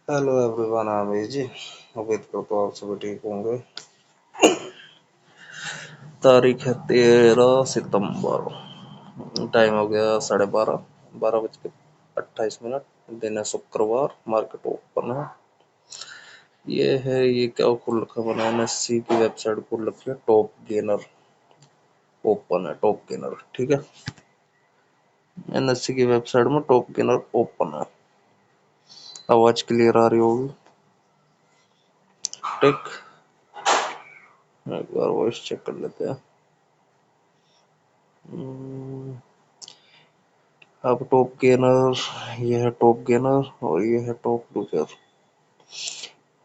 Hello everyone, Aamir जी। उम्मीद करता हूँ आप सभी ठीक होंगे। तारीख है 13 सितंबर। टाइम हो गया 12:30, 12:28। दिन है शुक्रवार। मार्केट ओपन है। ये क्या खुल रखा बना है, एनएससी की वेबसाइट खुल रखी है। टॉप गेनर ओपन है। टॉप गेनर ठीक है। एनएससी की वेबसाइट में टॉप गेनर ओपन है। आवाज क्लियर आ रही होगी। ठीक, एक बार वॉइस चेक कर लेते हैं। अब टॉप गेनर, ये है टॉप गेनर और ये है टॉप लूजर।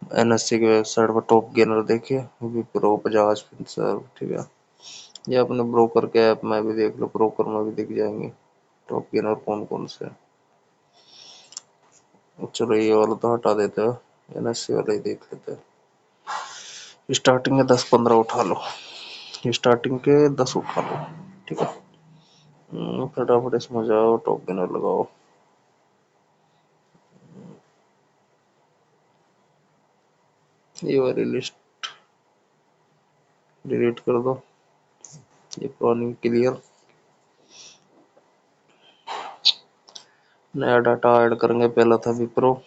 एनएससी की वेबसाइट पर टॉप गेनर देखिए, विप्रो, बजाज फिनसर्व। ठीक है, ये अपने ब्रोकर के ऐप में भी देख लो, ब्रोकर में भी दिख जाएंगे टॉप गेनर कौन कौन से। चलो ये वाला तो हटा देते हैं, एनएससी वाला ही देख लेते हैं। स्टार्टिंग के 10-15 उठा लो, स्टार्टिंग के 10 उठा लो। ठीक है, फटाफट इसमें जाओ, टॉप गेनर लगाओ। ये वाली लिस्ट डिलीट कर दो, ये पुरानी क्लियर। नया डाटा ऐड करेंगे। पहला था विप्रो,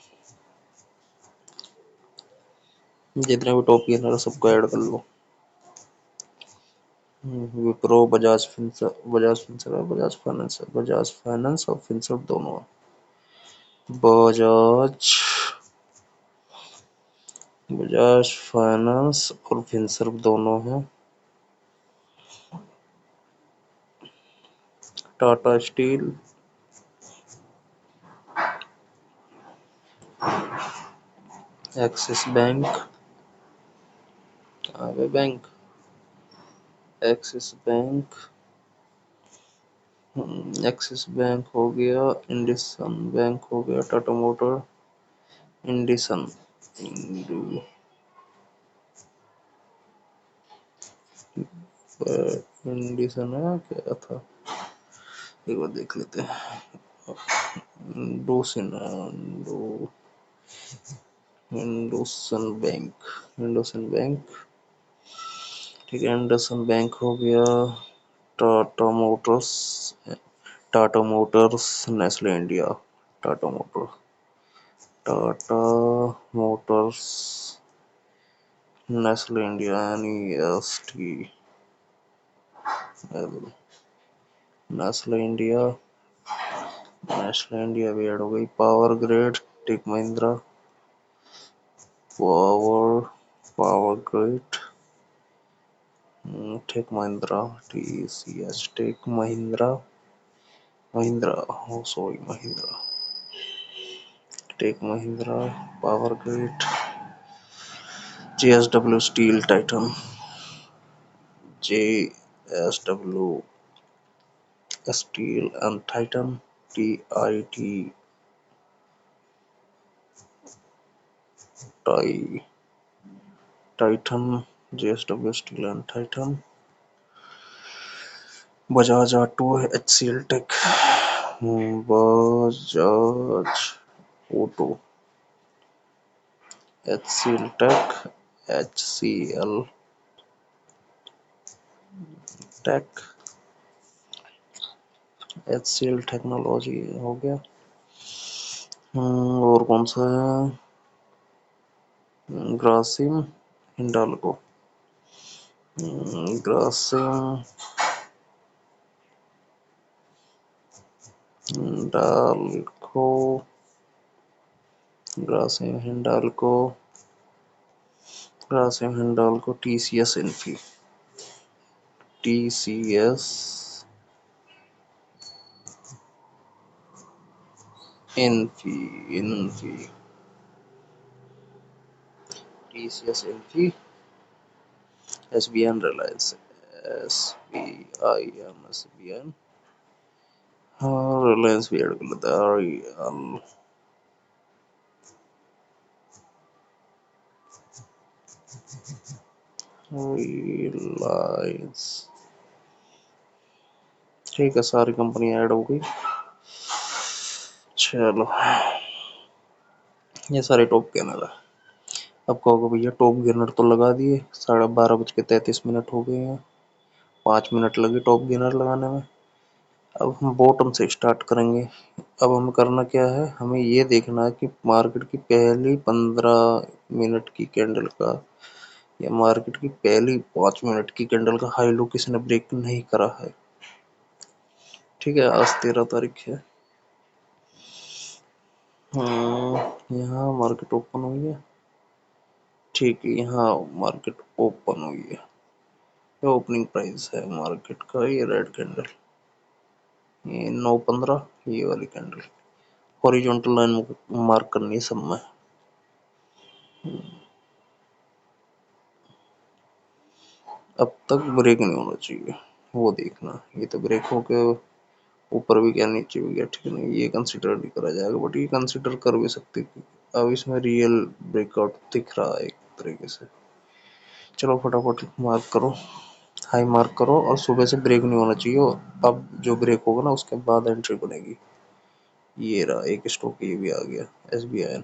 जितने भी टॉप गेनर है सबको ऐड कर लो। विप्रो, बजाज फिंसर, बजाज फाइनेंस और फिंसर दोनों है। बजाज फाइनेंस और फिंसर दोनों हैं। टाटा स्टील, एक्सिस बैंक, आगे bank, axis bank, axis bank हो गया, इंडसन बैंक हो गया, टाटा मोटर, इंडिसन, इंडिसन है क्या था, एक बार देख लेते हैं। इंडोसिन, इंडोसिन बैंक। ठीक है, इंडोसिन बैंक हो गया। Tata Motors, Nestle India, Tata Motor, Tata Motors, Nestle India, NEST, Nestle India, Nestle India भी ऐड हो गई। Power Grid, Tech Mahindra, Power Power Grid, Tech Mahindra, TCS, Tech Mahindra, Mahindra, Tech Mahindra, Power Grid, JSW Steel Titan, JSW Steel and Titan, TIT Titan, JSW Steel and Titan. Bajaj Auto, HCL Tech, Bajaj Auto, HCL take, HCL take, HCL technology हो गया। और कौन सा है, Grasim, Hindalco, Grasim, Hindalco, Grasim Hindalco, Grasim Hindalco, TCS Infy, TCS Infy, TCS Infy, SBN Reliance, SBN, हाँ रिलायंस भी add कर लेता है। रिलायंस, ठीक है, सारी कंपनी ऐड हो गई। चलो, ये सारे टॉप गेनर है। अब कहोगे भैया टॉप गेनर तो लगा दिए, 12:33 हो गए हैं, 5 मिनट लगे टॉप गेनर लगाने में। अब हम बॉटम से स्टार्ट करेंगे। अब हमें करना क्या है, हमें ये देखना है कि मार्केट की पहली 15 मिनट की कैंडल का या मार्केट की पहली 5 मिनट की कैंडल का हाई लो किसी ने ब्रेक नहीं करा है। ठीक है, आज 13 तारीख है। यहाँ मार्केट ओपन हुई है। ठीक है, यहाँ मार्केट ओपन हुई है। ये ओपनिंग प्राइस है मार्केट का, ये रेड कैंडल, ये 9:15, ये वाली कैंडल हॉरिजॉन्टल लाइन मार्क करनी है सब में। अब तक ब्रेक नहीं होना चाहिए, वो देखना। ये तो ब्रेक होके ऊपर भी गया नीचे भी गया, ठीक है ना, ये कंसिडर नहीं करा जाएगा, बट ये कंसिडर कर भी सकते हैं। अब इसमें रियल ब्रेकआउट दिख रहा है एक तरीके से। चलो फटाफट मार्क करो, हाई मार्क करो, और सुबह से ब्रेक नहीं होना चाहिए। अब जो ब्रेक होगा ना उसके बाद एंट्री बनेगी। ये रहा एक स्टॉक, ये भी आ गया SBIN।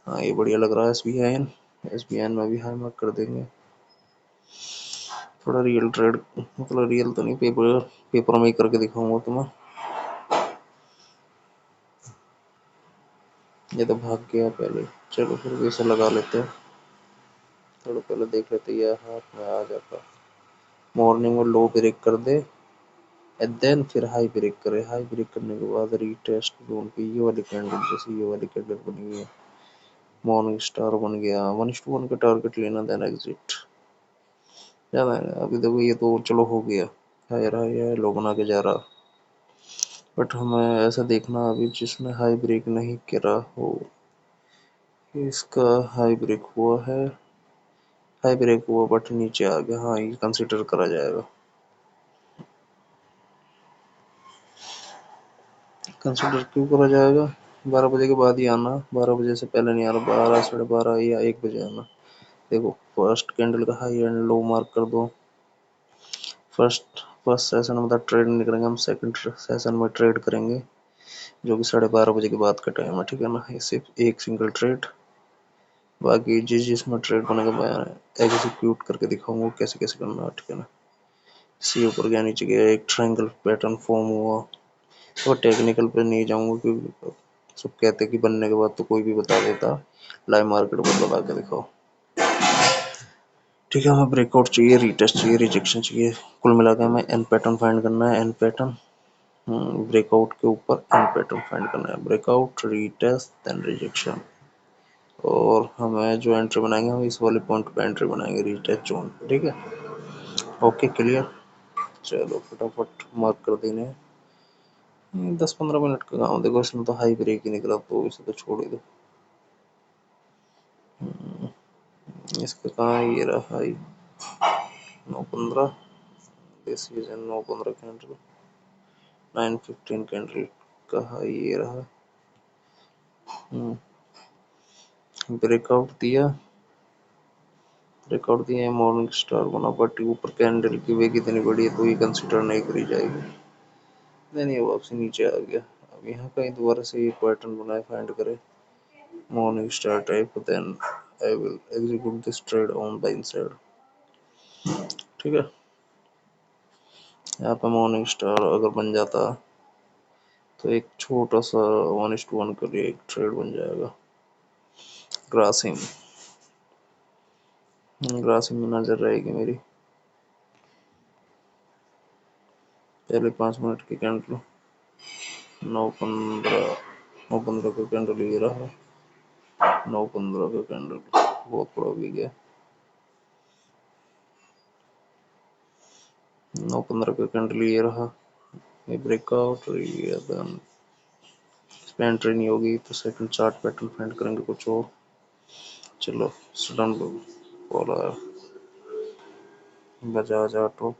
हाँ, ये बढ़िया लग रहा है SBIN। SBIN में भी हाई मार्क कर देंगे। थोड़ा रियल ट्रेड, मतलब रियल तो नहीं, पेपर पेपर में ही करके दिखाऊंगा तुम्हें। ये तो भाग गया पहले, चलो फिर भी इसे लगा लेते हैं। थोड़ा पहले देख लेते हैं, हाथ में आ जाता। मॉर्निंग में लो ब्रेक कर दे, एंड देन फिर हाई ब्रेक करे। हाई ब्रेक करने के बाद रीटेस्ट जोन पे ये वाली कैंडल, जैसे ये वाली कैंडल बनी है, मॉर्निंग स्टार बन गया, 1:1 का टारगेट लेना, देन एग्जिट। ज्यादा है अभी देखो, ये तो चलो हो गया, हायर हाई लो बना के जा रहा। बट हमें ऐसा देखना अभी जिसने हाई ब्रेक नहीं करा हो। इसका हाई ब्रेक हुआ है, हाई ब्रेक हुआ बट नीचे आ गया, हाँ ये कंसिडर करा जाएगा। कंसिडर क्यों करा जाएगा, 12 बजे के बाद ही आना, 12 बजे से पहले नहीं आना, 12, 12:30 या 1 बजे आना। देखो फर्स्ट कैंडल का हाई एंड लो मार्क कर दो। फर्स्ट फर्स्ट सेशन मतलब ट्रेड नहीं करेंगे हम, सेकंड सेशन में ट्रेड करेंगे, जो कि 12:30 बजे के बाद का टाइम है, ठीक है ना। ये सिर्फ एक सिंगल ट्रेड, बाकी जिसमें ट्रेड बनेगा मैं एग्जीक्यूट करके दिखाऊंगा कैसे कैसे करना है, ठीक है ना। सी ऊपर गया नीचे गया, एक ट्रायंगल पैटर्न फॉर्म हुआ। तो टेक्निकल पे नहीं जाऊंगा क्योंकि सब कहते हैं कि बनने के बाद तो कोई भी बता देता, लाइव मार्केट को लगा के दिखाओ। ठीक है, हमें ब्रेकआउट चाहिए, रीटेस्ट चाहिए, रिजेक्शन चाहिए, कुल मिला के हमें एन पैटर्न फाइंड करना है। एन पैटर्न ब्रेकआउट के ऊपर एन पैटर्न फाइंड करना है, ब्रेकआउट, रीटेस्ट, देन रिजेक्शन। और हमें जो एंट्री बनाएंगे, हम इस वाले पॉइंट पे एंट्री बनाएंगे, रीटेस्ट जोन, ठीक है। ओके क्लियर, चलो फटाफट मार्क कर देने। 10-15 मिनट का काम, देखो इसमें तो हाई ब्रेक ही निकला, तो इसे तो छोड़ ही दो। इसका कहाँ है, ये रहा high 9:15, this is 9:15 candle, 9:15 candle का हाई ये रहा। ब्रेकआउट दिया, ब्रेकआउट दिया, मॉर्निंग स्टार बना, बट ऊपर कैंडल की वेग इतनी बड़ी है तो ये कंसिडर नहीं करी जाएगी। देन ये वापसी नीचे आ गया। अब यहाँ कहीं दोबारा से ये पैटर्न बनाए, फाइंड करे morning star type, then I will execute this trade on the inside, ठीक है। यहाँ पे मॉर्निंग स्टार अगर बन जाता तो एक छोटा सा 1:1 के लिए एक ट्रेड बन जाएगा। ग्रासिम, ग्रासिम में नजर रहेगी मेरी। पहले 5 मिनट की कैंडल 9:15, 9:15 का कैंडल ये रहा, 9:15 का कैंडल बहुत बड़ा भी गया, 9:15 का कैंडल ये रहा, ये ब्रेकआउट, ये देन इस पे एंट्री नहीं होगी तो सेकंड चार्ट पैटर्न फाइंड करेंगे कुछ और। चलो सडन बोला बजाज ऑटो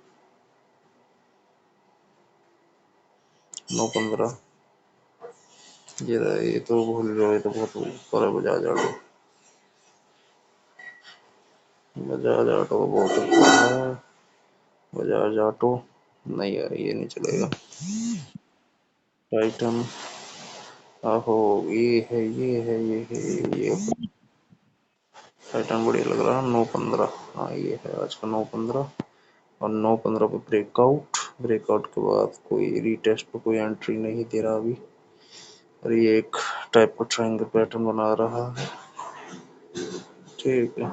9:15, ये रहा, ये तो भूल जाओ, ये तो बहुत ऊपर है बजाज ऑटो, बजाज ऑटो तो बहुत ऊपर है, बजाज ऑटो नहीं यार, ये नहीं चलेगा। टाइटन, आहो, ये पैटर्न बढ़िया लग रहा है। 9-15, हाँ ये है आज का 9-15। और 9-15 पे ब्रेकआउट, ब्रेकआउट के बाद कोई रीटेस्ट पे कोई एंट्री नहीं दे रहा अभी। और ये एक टाइप का ट्रायंगल पैटर्न बना रहा है। ठीक है,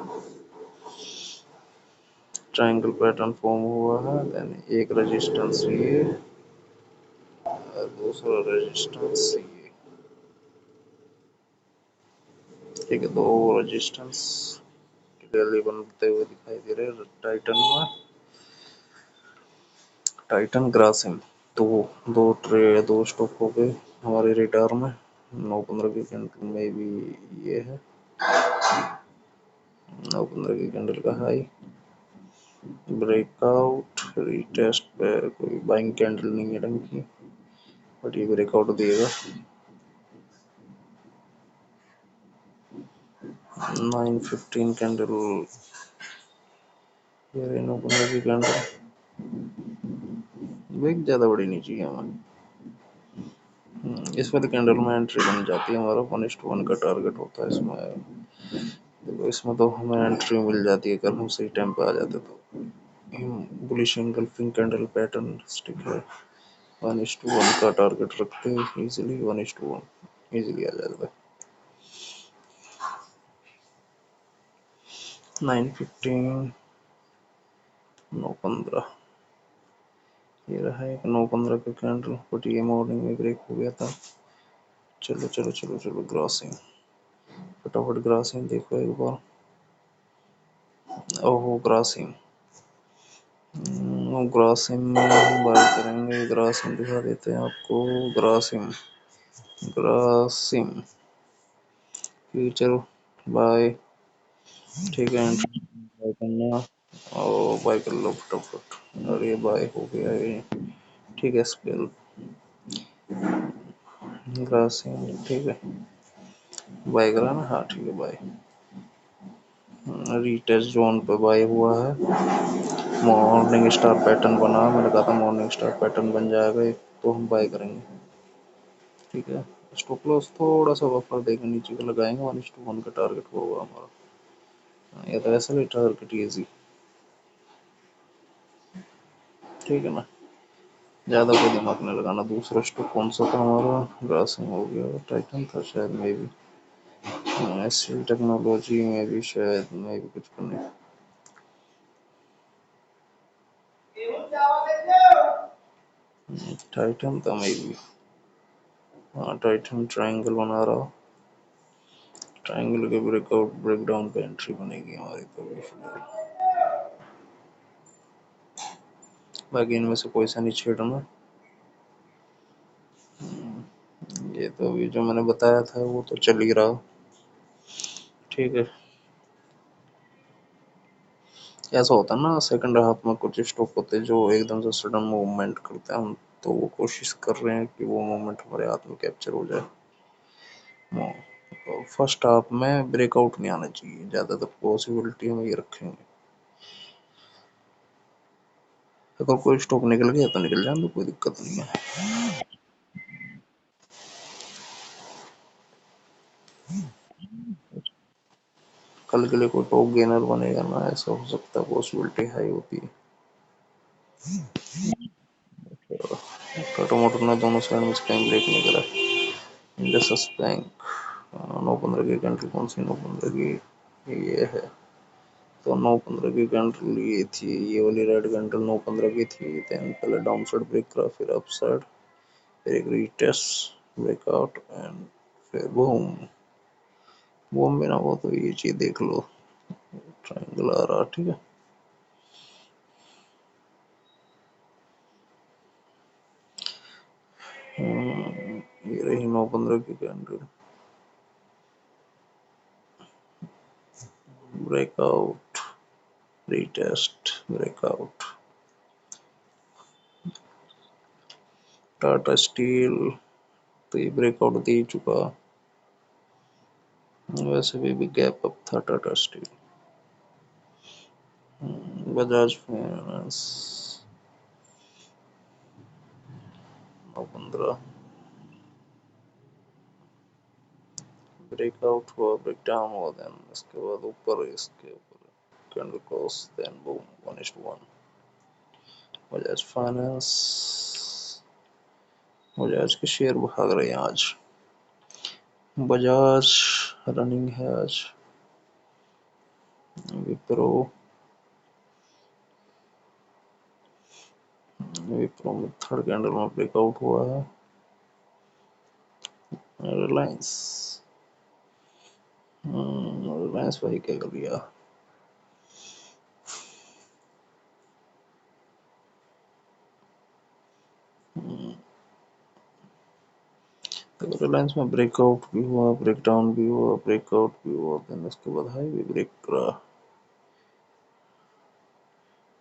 ट्रायंगल पैटर्न फॉर्म हुआ है। देन एक रेजिस्टेंस ये, दूसरा रेजिस्टेंस ये। ठीक है, दो रेजिस्टेंस क्लियरली बनते हुए दिखाई दे रहे हैं टाइटन में। टाइटन ग्रासिम, तो दो ट्रे, दो स्टॉक हो गए हमारे रिटायर में। 9-15 की कैंडल में भी ये है, 9-15 की कैंडल का हाई, ब्रेकआउट, रीटेस्ट पे कोई बाइंग कैंडल नहीं है ढंग की, बट ये ब्रेकआउट देगा। 9-15 कैंडल, ये 9-15 की कैंडल वेग ज्यादा बड़ी नहीं चाहिए हमें। इसमें तो कैंडल में एंट्री बन जाती है, हमारा 1:1 का टारगेट होता है इसमें। देखो इसमें तो हमें एंट्री मिल जाती है अगर हम सही टाइम पे आ जाते तो। Bullish engulfing candle pattern stick है, 1:1 का टारगेट रखते हैं इजीली, 1:1 इजीली आ जाता है। 9-15, 9-15, ये रहा एक 9-15 का कैंडल, बट ये मॉर्निंग में ब्रेक हो गया था। चलो चलो चलो चलो, ग्रासिंग, फटाफट ग्रासिंग देखो एक बार। ओहो ग्रासिंग, ग्रासिम में हम बात करेंगे। ग्रासिम दिखा देते हैं आपको, ग्रासिम, ग्रासिम फ्यूचर बाय। ठीक है, बाय करना और बाय कर लो फटाफट। और ये बाय हो गया ये। ठीक है, स्केल ग्रासिम, ठीक है बाय करा ना, हाँ ठीक है बाय। रीटेस्ट जोन पे बाय हुआ है, मॉर्निंग स्टार पैटर्न बना, मैंने कहा था मॉर्निंग स्टार पैटर्न बन जाएगा एक तो हम बाय करेंगे। ठीक है, स्टॉप लॉस थोड़ा सा बफर देकर नीचे का लगाएंगे, 1:1 का टारगेट होगा हमारा। ये तो ऐसा भी टारगेट इजी। ठीक है ना, ज़्यादा कोई दिमाग नहीं लगाना। दूसरा स्टॉक कौन सा था हमारा, ग्रासिम हो गया, टाइटन था शायद में भी, एसएल टेक्नोलॉजी में भी शायद में भी कुछ करने। टाइटन था में भी, हाँ टाइटन ट्रायंगल बना रहा, ट्रायंगल के ब्रेकआउट ब्रेकडाउन पे एंट्री बनेगी हमारी तो अभी फिलहाल। बाकी इनमें से कोई सा नहीं छेड़ना। ये तो अभी जो मैंने बताया था वो तो चल ही रहा। ठीक है, ऐसा होता है ना सेकंड हाफ में कुछ स्टॉक होते हैं जो एकदम से सडन मूवमेंट करते हैं, हम तो वो कोशिश कर रहे हैं कि वो मूवमेंट हमारे हाथ में कैप्चर हो जाए। फर्स्ट हाफ में ब्रेकआउट नहीं आना चाहिए, ज़्यादातर पॉसिबिलिटी हम ये रखेंगे। अगर कोई स्टॉक निकल गया तो निकल जाए तो कोई दिक्कत नहीं है। कल के लिए कोई टॉप गेनर बनेगा ना, ऐसा हो सकता है, पॉसिबिलिटी हाई होती है। टाटा मोटर ने दोनों साइड में स्कैम ब्रेक नहीं करा। इंडसइंड बैंक, 9-15 की कंट्री कौन सी, 9-15 की ये है, तो 9-15 की कैंडल ये थी, ये वाली रेड कैंडल 9-15 की थी। देन पहले डाउन साइड ब्रेक करा, फिर अप साइड, फिर एक रीटेस्ट ब्रेकआउट एंड फिर बूम। बूम भी ना हो तो ये चीज देख लो, ट्रायंगल आ रहा। ठीक है, ये रही 9-15 की candle, breakout, retest, breakout. Tata steel तो ये ब्रेकआउट दे चुका, वैसे भी गैप अप था Tata Steel. Bajaj Finance 9-15, breakout हुआ, ब्रेक डाउन हुआ, देन इसके बाद ऊपर, इसके ऊपर candle close, then boom 1:1। Bajaj Finance, Bajaj के शेयर भाग रहे हैं आज। बजाज रनिंग है आज। विप्रो, विप्रो में थर्ड कैंडल में ब्रेकआउट हुआ है। रिलायंस, रिलायंस भाई क्या कर लिया। तो रिलायंस में ब्रेकआउट भी हुआ, ब्रेकडाउन भी हुआ, ब्रेकआउट भी हुआ, देन उसके बाद हाई भी ब्रेक करा।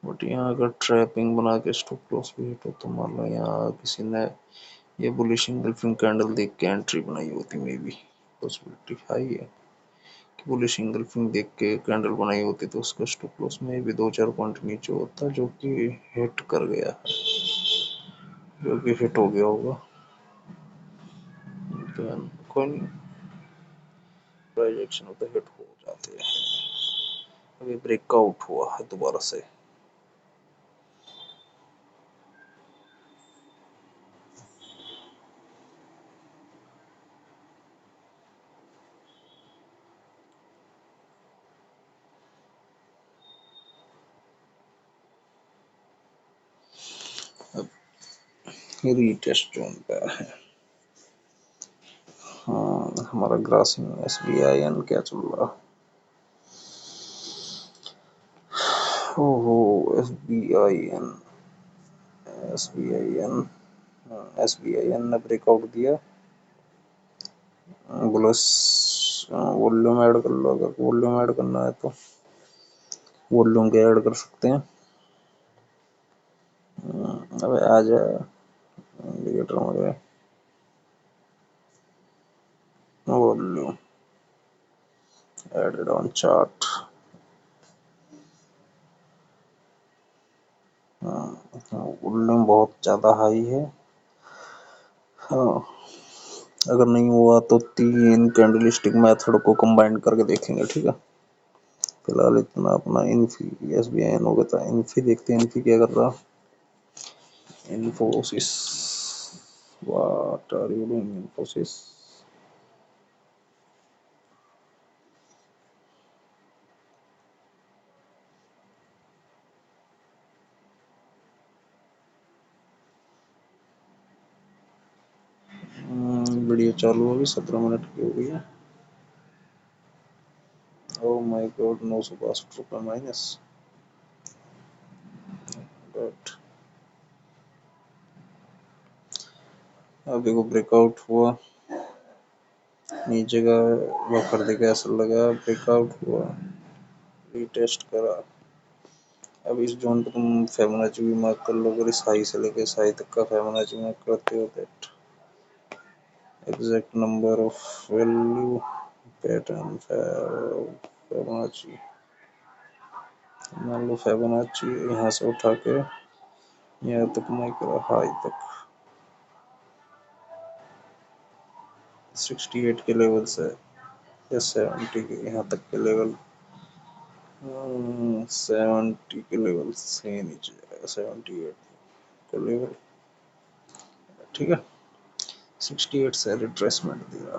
बट यहाँ अगर ट्रैपिंग बना के स्टॉप लॉस भी हिट हो तो मान लो यहाँ किसी ने ये बुलिश इंगल्फिंग कैंडल देख के एंट्री बनाई होती, मे बी पॉसिबिलिटी हाई है कि बुलिश इंगल्फिंग देख के कैंडल बनाई होती तो उसका स्टॉप लॉस में भी 2-4 पॉइंट नीचे होता, जो कि हिट कर गया है, जो कि हिट हो गया होगा। तो कोई नहीं, प्राइस एक्शन होता है, हिट हो जाते हैं। अभी ब्रेकआउट हुआ है दोबारा से। अब रीटेस्ट जोन पे है। हाँ, हमारा ग्रासिंग SBIN क्या चल रहा। ओहो, SBIN, SBIN, SBIN ने ब्रेकआउट दिया। बुलिश वॉल्यूम ऐड कर लो, अगर वॉल्यूम ऐड करना है तो वॉल्यूम के ऐड कर सकते हैं। अबे आ जाए इंडिकेटर में, volume added on chart. Volume बहुत ज़्यादा हाई है। हाँ, अगर नहीं हुआ तो 3 कैंडलस्टिक मेथड को कंबाइन करके देखेंगे, ठीक है। फिलहाल इतना अपना इन्फी SBIN हो गया था। इन्फी देखते हैं, इन्फी क्या कर रहा। Infosys, what are you doing Infosys. Video चालू होगी, 17 मिनट की हो गई है। Oh my god, 962 minus. But अब देखो ब्रेकआउट हुआ नीचे का, वो कर देगा ऐसा लगा, ब्रेकआउट हुआ, रीटेस्ट करा। अब इस जोन पे तुम फिबोनाची भी मार्क कर लो, अगर इस हाई से लेके इस हाई तक का फिबोनाची मार्क करते हो, that exact number of value pattern Fibonacci. मान लो फिबोनाची यहाँ से उठा के यहाँ तक मार्क करा, हाई तक 68 के लेवल से या 70 के यहाँ तक के लेवल, 70 के लेवल से नीचे जाएगा, 78 का लेवल, ठीक है। 68 से रिट्रेसमेंट दिया।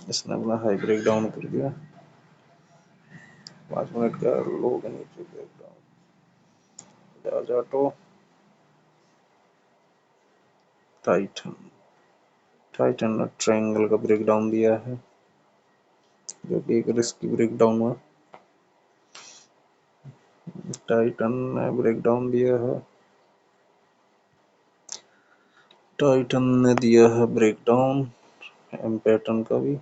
इसने अपना हाई ब्रेक डाउन कर दिया, 5 मिनट का लो के नीचे ब्रेक डाउन। जाटो, टाइटन, टाइटन ने ट्रायंगल का ब्रेक डाउन दिया है, जो कि एक रिस्की ब्रेक डाउन हुआ। टाइटन ने ब्रेक डाउन दिया है, टाइटन ने दिया है ब्रेक डाउन, एम पैटर्न का भी।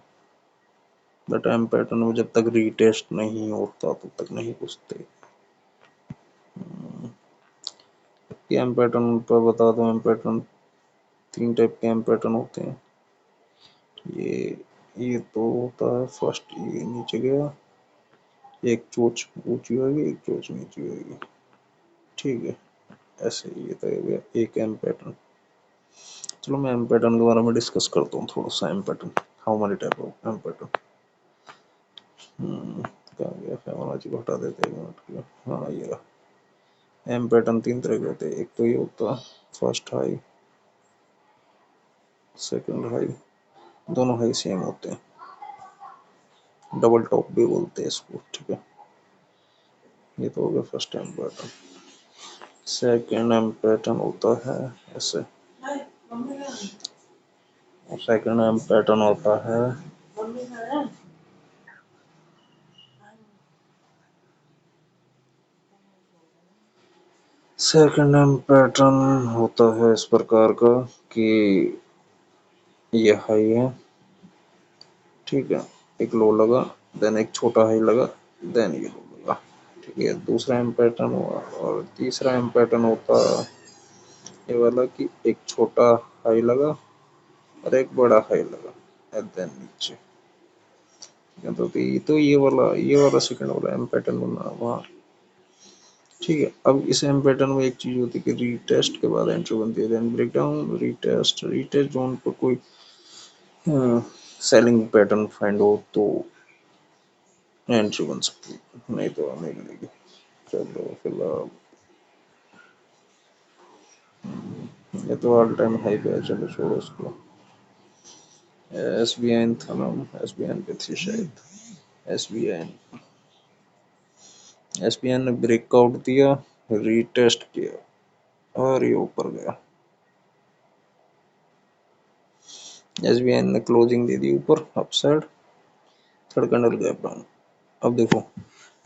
बट एम पैटर्न में जब तक रीटेस्ट नहीं होता तब तक नहीं पूछते। एम पैटर्न पर बता दो, एम पैटर्न 3 टाइप के एम पैटर्न होते हैं। ये तो होता है फर्स्ट, ये नीचे गया, एक चोच ऊंची होगी, एक चोच नीची होगी, ठीक है। ऐसे ये तो हो गया एक एम पैटर्न। चलो मैं एम पैटर्न के बारे में डिस्कस करता हूँ थोड़ा सा। M pattern, how many type of M pattern. कहाँ गया फिबोनाची को हटा देते हैं, एक मिनट के लिए। हाँ ये रहा। एम पैटर्न तीन तरह के होते हैं। एक तो ये होता है फर्स्ट हाई, सेकंड हाई, दोनों हाई सेम होते हैं, डबल टॉप भी बोलते हैं इसको, ठीक है। ये तो हो गया first M pattern. Second M pattern होता है ऐसे, सेकंड एम पैटर्न होता है सेकंड एम पैटर्न होता है इस प्रकार का कि ये हाई है, ठीक है, एक लो लगा, देन एक छोटा हाई लगा, देन ये लो लगा, ठीक है। दूसरा एम पैटर्न हुआ। और तीसरा एम पैटर्न होता है ये वाला कि एक छोटा हाई लगा और एक बड़ा हाई लगा, एंड देन नीचे। ये वाला सेकंड वाला एम पैटर्न बना वहाँ, ठीक है। अब इस एम पैटर्न में एक चीज होती है कि रीटेस्ट के बाद एंट्री बनती है, then break down, retest, retest zone पर कोई सेलिंग पैटर्न फाइंड हो तो एंट्री बन सकती है, नहीं तो नहीं मिलेगी। चलो फिलहाल ये तो ऑल टाइम हाई पे है, चलो छोड़ो उसको। एस बी आई था ना, एस बी आई पे थी शायद। S B I, S B I ने ब्रेकआउट दिया, रीटेस्ट किया और ये ऊपर गया। एस बी आई ने क्लोजिंग दे दी ऊपर upside, third candle gap down. अब देखो,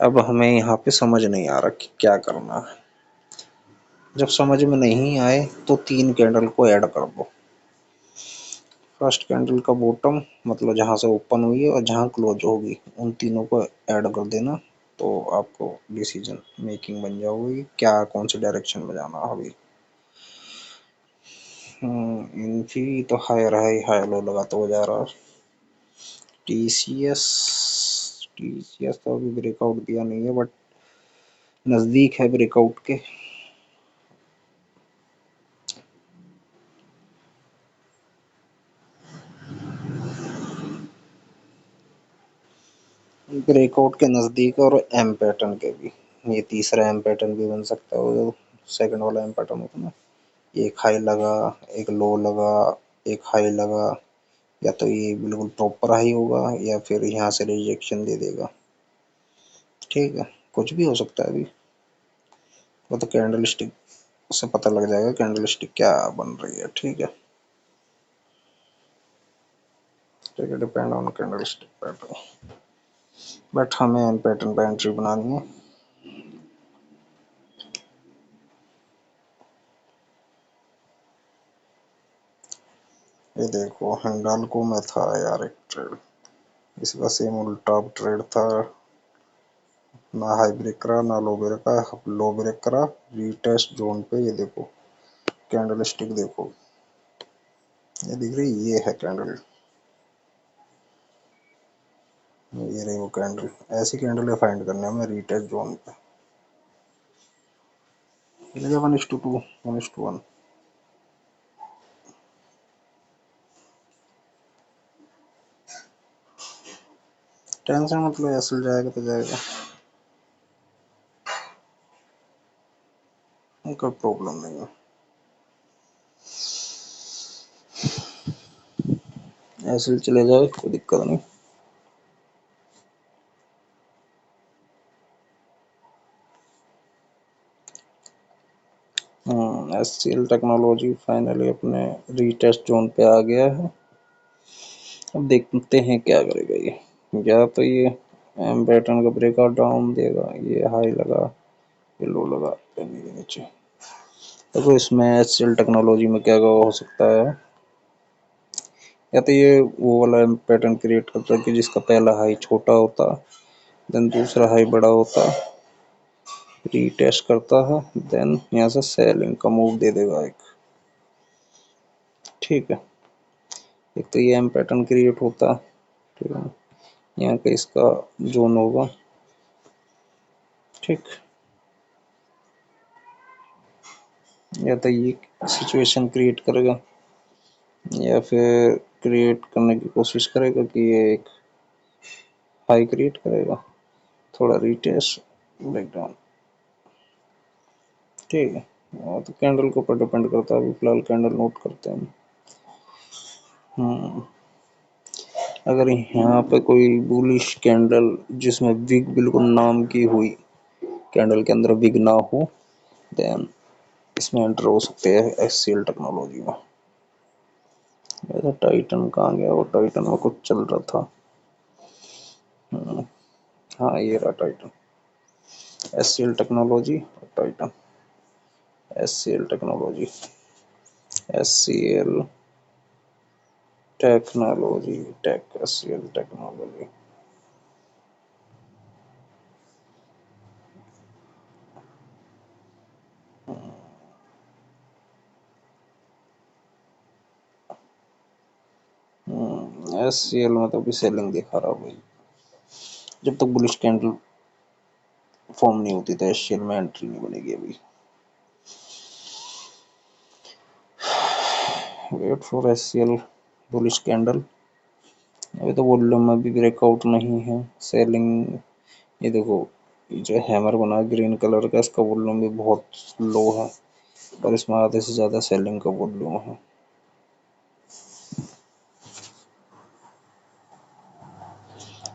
अब हमें यहाँ पे समझ नहीं आ रहा कि क्या करना है। जब समझ में नहीं आए तो तीन कैंडल को ऐड कर दो। फर्स्ट कैंडल का बॉटम मतलब जहां से ओपन हुई है और जहां क्लोज होगी उन तीनों को ऐड कर देना, तो आपको डिसीजन मेकिंग बन जाओगी क्या कौन सी डायरेक्शन में जाना है अभी। इनकी तो हायर हाई हाई लो लगाता हो जा रहा। टीसीएस, टीसीएस तो अभी ब्रेकआउट दिया नहीं है बट नजदीक है ब्रेकआउट के। ब्रेकआउट के नजदीक और एम पैटर्न के भी। ये तीसरा एम पैटर्न भी बन सकता है, वो सेकंड वाला एम पैटर्न होता है ना, एक हाई लगा, एक लो लगा, एक हाई लगा, या तो ये बिल्कुल प्रॉपर हाई होगा या फिर यहाँ से रिजेक्शन दे देगा, ठीक है। कुछ भी हो सकता है अभी, वो तो कैंडल स्टिक से पता लग जाएगा कैंडल स्टिक क्या बन रही है, ठीक है। ठीक है, depend on candle stick pattern, but हमें एम पैटर्न पे एंट्री बनानी है। ये देखो हिंडाल्को में था यार एक ट्रेड, इसका सेम उल्टा ट्रेड था, ना हाई ब्रेक करा ना लो ब्रेक करा, लो ब्रेक करा, रीटेस्ट जोन पे। ये देखो कैंडल स्टिक देखो, ये दिख रही, ये है कैंडल, ये रही वो कैंडल। ऐसी कैंडल फाइंड करने हमें रीटेस्ट जोन पे। मिलेगा 1:2, 1:1। टेंशन मतलब ऐसे जाएगा तो जाएगा, कोई प्रॉब्लम नहीं है, ऐसे चले जाए कोई दिक्कत नहीं। एचसीएल टेक्नोलॉजी फाइनली अपने रीटेस्ट जोन पे आ गया है। अब देखते हैं क्या करेगा ये, या तो ये एम पैटर्न का ब्रेकआउट डाउन देगा, ये हाई लगा, ये लो लगा, पेनी के नीचे। देखो इसमें एचसीएल टेक्नोलॉजी में क्या हो सकता है, या तो ये वो वाला पैटर्न क्रिएट करता है कि जिसका पहला हाई छोटा होता, देन दूसरा हाई बड़ा होता, रीटेस्ट करता है, देन यहाँ से सेलिंग का मूव दे देगा एक, ठीक है। एक तो ये एम पैटर्न क्रिएट होता, ठीक है, यहाँ पे इसका जोन होगा, ठीक। या तो ये सिचुएशन क्रिएट करेगा या फिर क्रिएट करने की कोशिश करेगा कि ये एक हाई क्रिएट करेगा। थोड़ा रिटेस्ट ब्रेकडाउन, ठीक है। तो कैंडल के ऊपर डिपेंड करता है। अभी फिलहाल कैंडल नोट करते हैं। हम्म अगर यहाँ पे कोई बुलिश कैंडल जिसमें विग बिल्कुल नाम की हुई, कैंडल के अंदर विग ना हो, देन इसमें एंटर हो सकते हैं एचसीएल टेक्नोलॉजी में। वैसे टाइटन कहाँ गया? वो टाइटन में कुछ चल रहा था। हाँ, ये रहा टाइटन। एचसीएल टेक्नोलॉजी और Titan. HCL technology, HCL technology, tech, HCL technology. HCL में तो अभी सेलिंग दिखा रहा भाई। जब तक बुलिश कैंडल फॉर्म नहीं होती तो एचसीएल में एंट्री नहीं बनेगी अभी। Wait for HCL bullish candle. अभी तो वॉल्यूम में भी ब्रेकआउट नहीं है, सेलिंग। ये देखो, ये जो हैमर बना ग्रीन कलर का, इसका वॉल्यूम भी बहुत लो है और इसमें आधे से ज्यादा सेलिंग का वॉल्यूम है।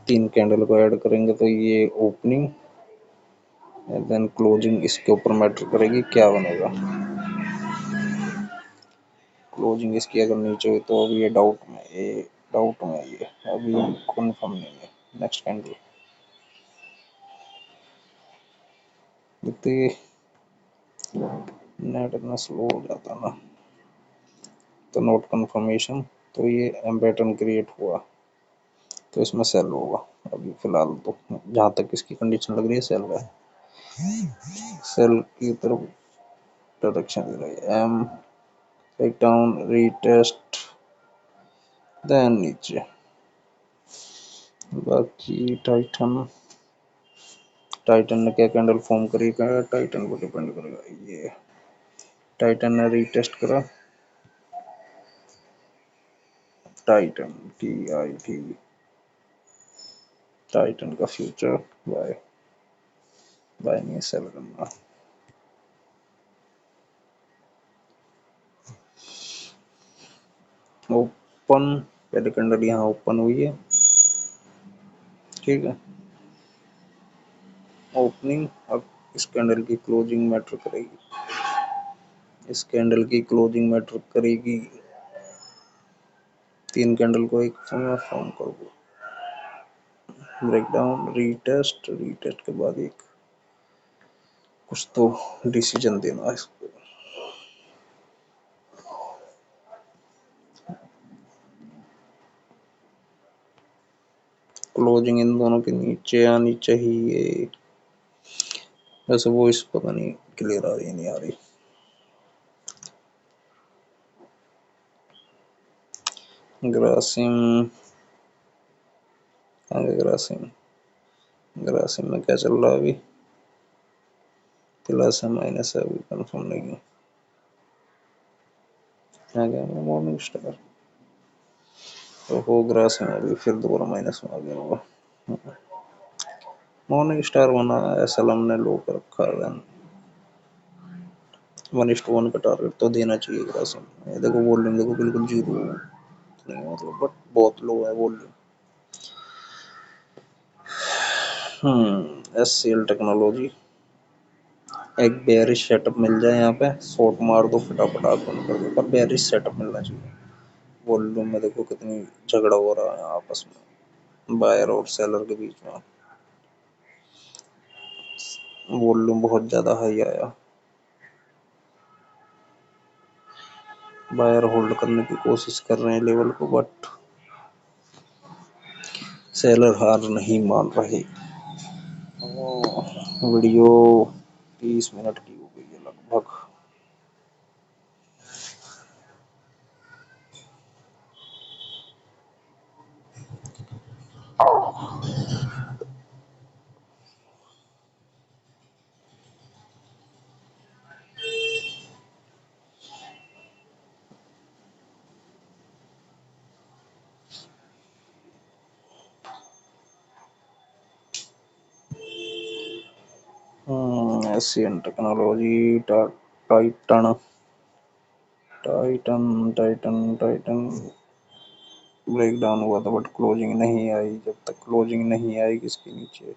तीन कैंडल को ऐड करेंगे तो ये ओपनिंग देन क्लोजिंग इसके ऊपर मैटर करेगी क्या बनेगा। क्लोजिंग इसकी अगर नीचे हुई तो अभी ये डाउट में ये अभी कन्फर्म नहीं है। नेक्स्ट कैंडल देखते, नेट इतना स्लो हो जाता ना तो नोट कंफर्मेशन, तो ये एम पैटर्न क्रिएट हुआ तो इसमें सेल होगा। अभी फिलहाल तो जहाँ तक इसकी कंडीशन लग रही है सेल है, सेल की तरफ डायरेक्शन दे रही है। M break down, retest, then नीचे। बाकी टाइटन, टाइटन ने क्या कैंडल फॉर्म करेगा, टाइटन को डिपेंड करेगा। ये टाइटन ने रीटेस्ट करा, टाइटन TIT, टाइटन का फ्यूचर बाय, बाय नहीं सेल करना। ओपन, पहले कैंडल यहाँ ओपन हुई है, ठीक है। ओपनिंग, अब इस कैंडल की क्लोजिंग मैटर करेगी, इस कैंडल की क्लोजिंग मैटर करेगी। तीन कैंडल को एक समय फॉर्म कर दो, ब्रेकडाउन, रीटेस्ट, रीटेस्ट के बाद एक कुछ तो डिसीजन देना है इसको। क्लोजिंग इन दोनों के नीचे आनी चाहिए। वैसे वो इस पता नहीं क्लियर आ रही नहीं आ रही। ग्रासिम, आगे ग्रासिम, ग्रासिम में क्या चल रहा है अभी? प्लस है माइनस है अभी कंफर्म नहीं है। आ गया मॉर्निंग स्टार, तो हो ग्रासिम अभी फिर दोबारा माइनस में आ गया होगा। मॉर्निंग स्टार बना है, SLM ने लो कर रखा है। 1:1 का टारगेट तो देना चाहिए ग्रासिम। ये देखो वॉल्यूम देखो बिल्कुल जीरो नहीं, मतलब बट बहुत लो है वॉल्यूम। SCL टेक्नोलॉजी, एक बेयरिश सेटअप मिल जाए यहाँ पे, शॉर्ट मार दो फटाफट आग बंद कर दो, पर बेयरिश सेटअप मिलना चाहिए। वॉल्यूम में देखो कितनी झगड़ा हो रहा है आपस में, बायर और सेलर के बीच में। वॉल्यूम बहुत ज्यादा हाई आया, बायर होल्ड करने की कोशिश कर रहे हैं लेवल को, बट सेलर हार नहीं मान रहे। वीडियो 30 मिनट की हो गई है लगभग। Asian technology, Titan Titan Titan Titan break down हुआ था, बट क्लोजिंग नहीं आई। जब तक क्लोजिंग नहीं आएगी इसके नीचे,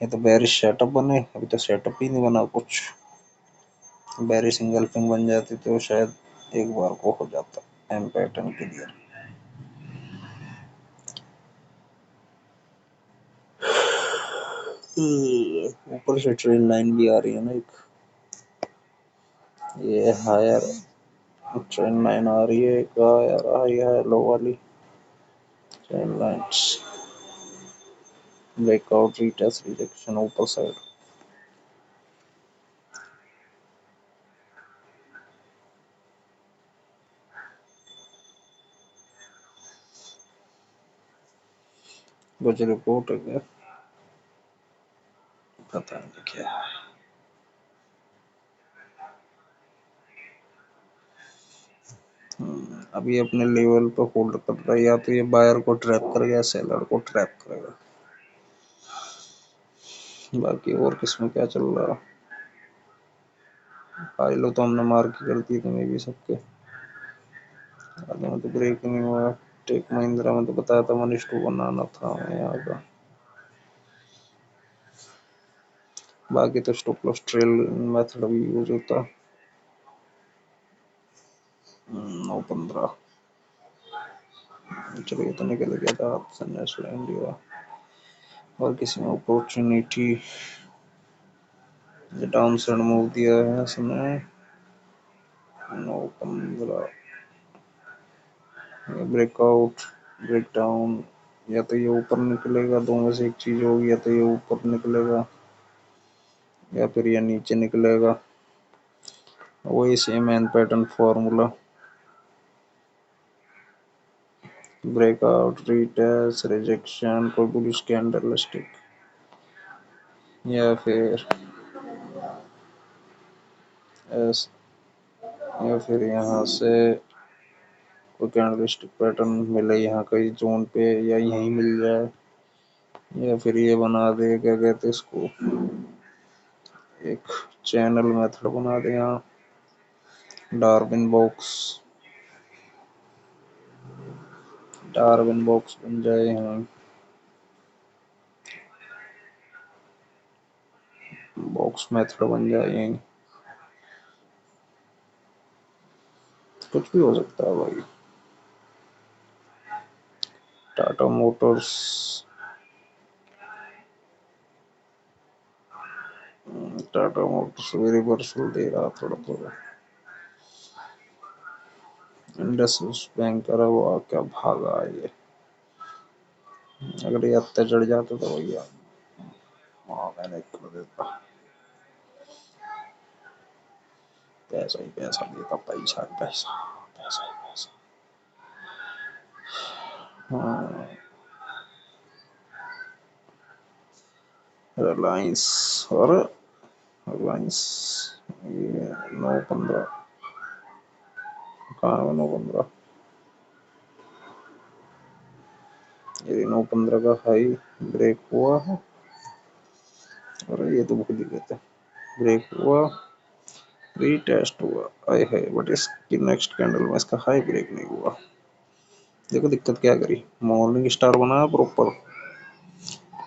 ये तो बेरिश सेटअप बने, अभी तो सेटअप ही नहीं बना कुछ। बेरिश सिंगल फिंग बन जाती तो शायद एक बार को हो जाता एम पैटर्न क्लियर। ऊपर से ट्रेन लाइन भी आ रही है ना एक, ये हायर ट्रेन लाइन आ रही है एक, यार हाई है लो वाली train lines. Breakout, retest, rejection ऊपर साइड। कुछ रिपोर्ट है, पता नहीं क्या है। अभी अपने लेवल पे होल्ड कर रहा है, या तो ये बायर को ट्रैप करेगा या सेलर को ट्रैप करेगा। बाकी और किसमें क्या चल रहा है। पायलो तो हमने मार के कर दी थी, मे भी सबके आगे में तो ब्रेक नहीं हुआ। टेक महिंद्रा में तो बताया था मनीष को बनाना था यहाँ का। बाकी तो स्टॉप लॉस ट्रेल मेथड भी यूज होता। 9-15 चलो, ये तो निकल गया था ऑप्शन इंडिया। और किसी में अपॉर्चुनिटी डाउन साइड मूव दिया है इसने 9-15, ब्रेकआउट, ब्रेक डाउन, या तो ये ऊपर निकलेगा, दो में से एक चीज होगी, या तो ये ऊपर निकलेगा या फिर ये नीचे निकलेगा। वही same N pattern formula, breakout, retest, rejection, कोई बुलिश कैंडल स्टिक, या फिर एस, या फिर यहाँ से कोई कैंडल स्टिक पैटर्न मिले यहाँ कहीं जोन पे, या यहीं मिल जाए, या फिर ये बना दे क्या कहते इसको, एक चैनल मेथड बना दे यहाँ, डार्विन बॉक्स, डार्विन बॉक्स बन जाए यहाँ, बॉक्स मेथड बन जाए यहीं। कुछ भी हो सकता है भाई। टाटा मोटर्स, टाटा मोटर्स भी रिवर्सल दे रहा थोड़ा थोड़ा। इंडस बैंक करा हुआ क्या भागा ये, अगर ये हत्या चढ़ जाता तो भैया वहाँ मैंने कर देता। पैसा ही पैसा देता, पैसा ही पैसा, पैसा ही पैसा। हाँ, रिलायंस, और रिलायंस ये 9-15 कहाँ है 9-15, ये 9-15 का हाई ब्रेक हुआ है। और ये तो भूल ही गए थे, ब्रेक हुआ, रीटेस्ट हुआ, आए है, बट इसकी नेक्स्ट कैंडल में इसका हाई ब्रेक नहीं हुआ। देखो दिक्कत क्या करी, मॉर्निंग स्टार बना है प्रॉपर,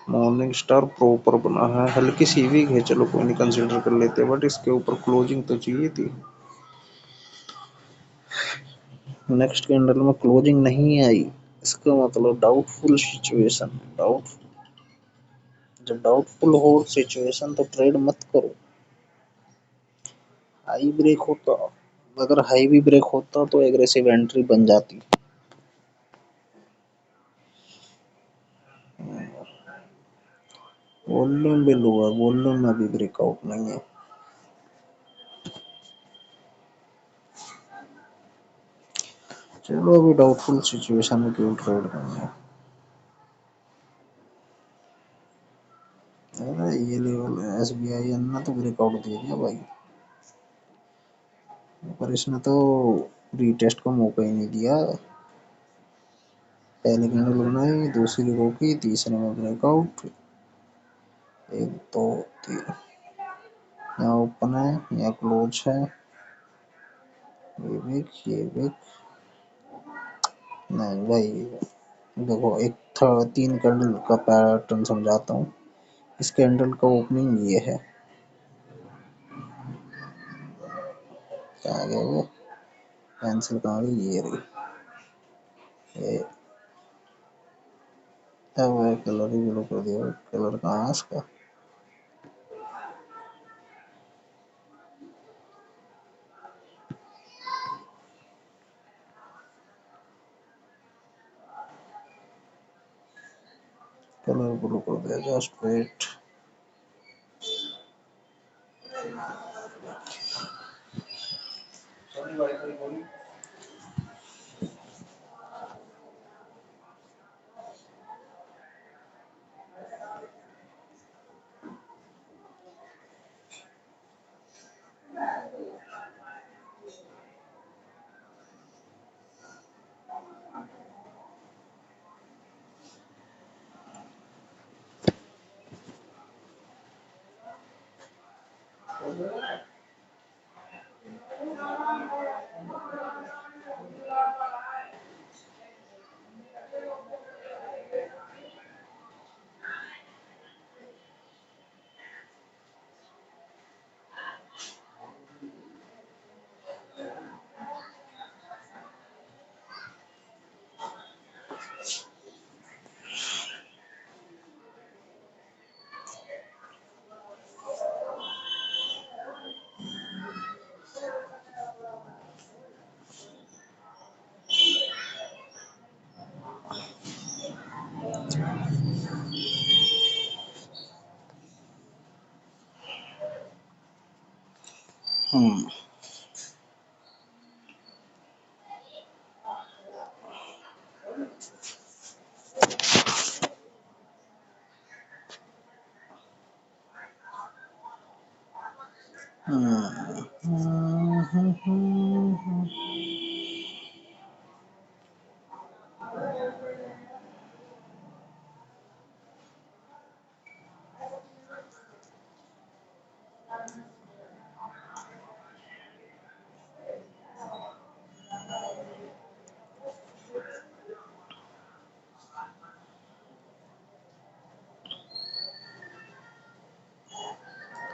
मॉर्निंग स्टार प्रॉपर बना है, हल्की सी वीक है, चलो कोई नहीं कंसीडर कर लेते, बट इसके ऊपर क्लोजिंग तो चाहिए थी। नेक्स्ट कैंडल में क्लोजिंग नहीं आई, इसका मतलब डाउटफुल सिचुएशन, डाउट, जब डाउटफुल हो सिचुएशन तो ट्रेड मत करो। हाई ब्रेक होता, अगर हाई भी ब्रेक होता तो एग्रेसिव एंट्री बन जाती। वॉल्यूम भी लो है, वॉल्यूम में भी ब्रेकआउट नहीं है। चलो अभी डाउटफुल सिचुएशन में क्यों ट्रेड करना है। अरे ये लेवल एसबीआई ने तो ब्रेकआउट दे दिया भाई, पर इसने तो रीटेस्ट का मौका ही नहीं दिया। पहले कैंडल बनाई, दूसरी रोकी, तीसरे में ब्रेकआउट, एक तो बनती है। यहाँ ओपन है, यहाँ क्लोज है, ये भी नहीं भाई। देखो एक तीन कैंडल का पैटर्न समझाता हूँ। इस कैंडल का ओपनिंग ये है, क्या आ गया वो पेंसिल कहाँ गई, ये रही। ये अब कलर ही ब्लू कर दिया, कलर कहाँ है इसका। कलर ब्लू कर दिया, जस्ट वेट। हम्म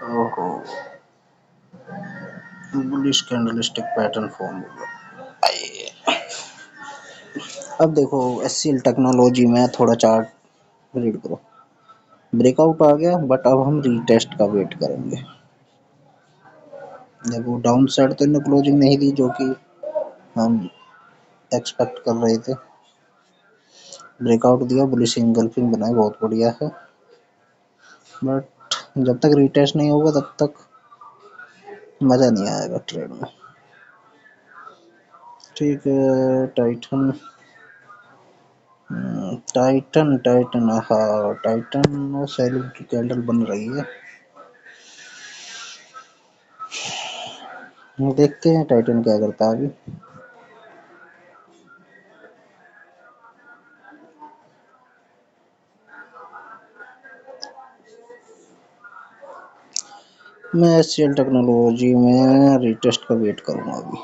ओहो, बुलिश कैंडलस्टिक पैटर्न फॉर्म हुआ। अब देखो एससीएल टेक्नोलॉजी में थोड़ा चार्ट रीड करो। ब्रेकआउट आ गया, बट अब हम रीटेस्ट का वेट करेंगे। देखो डाउन साइड तो इन्हें क्लोजिंग नहीं दी जो कि हम एक्सपेक्ट कर रहे थे। ब्रेकआउट दिया, बुलिश इंगल्फिंग बनाई, बहुत बढ़िया है। बट जब तक रीटेस्ट नहीं होगा तब तक मज़ा नहीं आएगा ट्रेड में। ठीक है, टाइटन टाइटन टाइटन हाँ टाइटन सेलिंग की कैंडल बन रही है। देखते हैं टाइटन क्या करता है अभी। मैं एससीएल टेक्नोलॉजी में रीटेस्ट का वेट करूंगा अभी।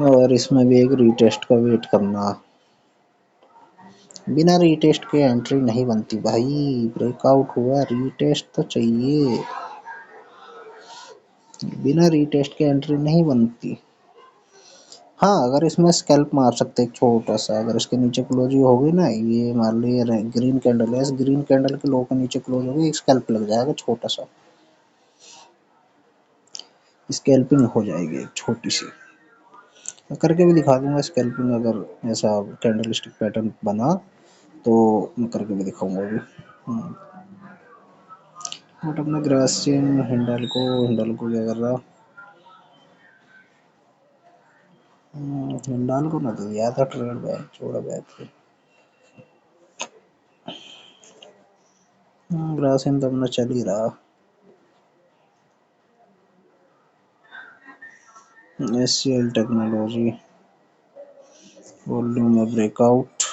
और इसमें भी एक रीटेस्ट का वेट करना। बिना रीटेस्ट के एंट्री नहीं बनती भाई। ब्रेकआउट हुआ, रीटेस्ट तो चाहिए। बिना रीटेस्ट के एंट्री नहीं बनती। हाँ, अगर इसमें स्कैल्प मार सकते एक छोटा सा, अगर इसके नीचे क्लोज होगी ना, ये मान लो ये ग्रीन कैंडल है, इस ग्रीन कैंडल के लो के नीचे क्लोज होगी, एक स्कैल्प लग जाएगा छोटा सा, स्कैल्पिंग हो जाएगी एक छोटी सी। मैं करके भी दिखा दूंगा स्कैल्पिंग, अगर ऐसा कैंडलस्टिक पैटर्न बना तो मैं करके भी दिखाऊंगा अभी। बट अपना ग्रासियन हिंडाल को क्या कर रहा। हिंडाल को ना तो दिया था ट्रेड बैक, छोड़ा बैक। ग्रासियन तो अपना चल ही रहा। एससीएल टेक्नोलॉजी वॉल्यूम में ब्रेकआउट,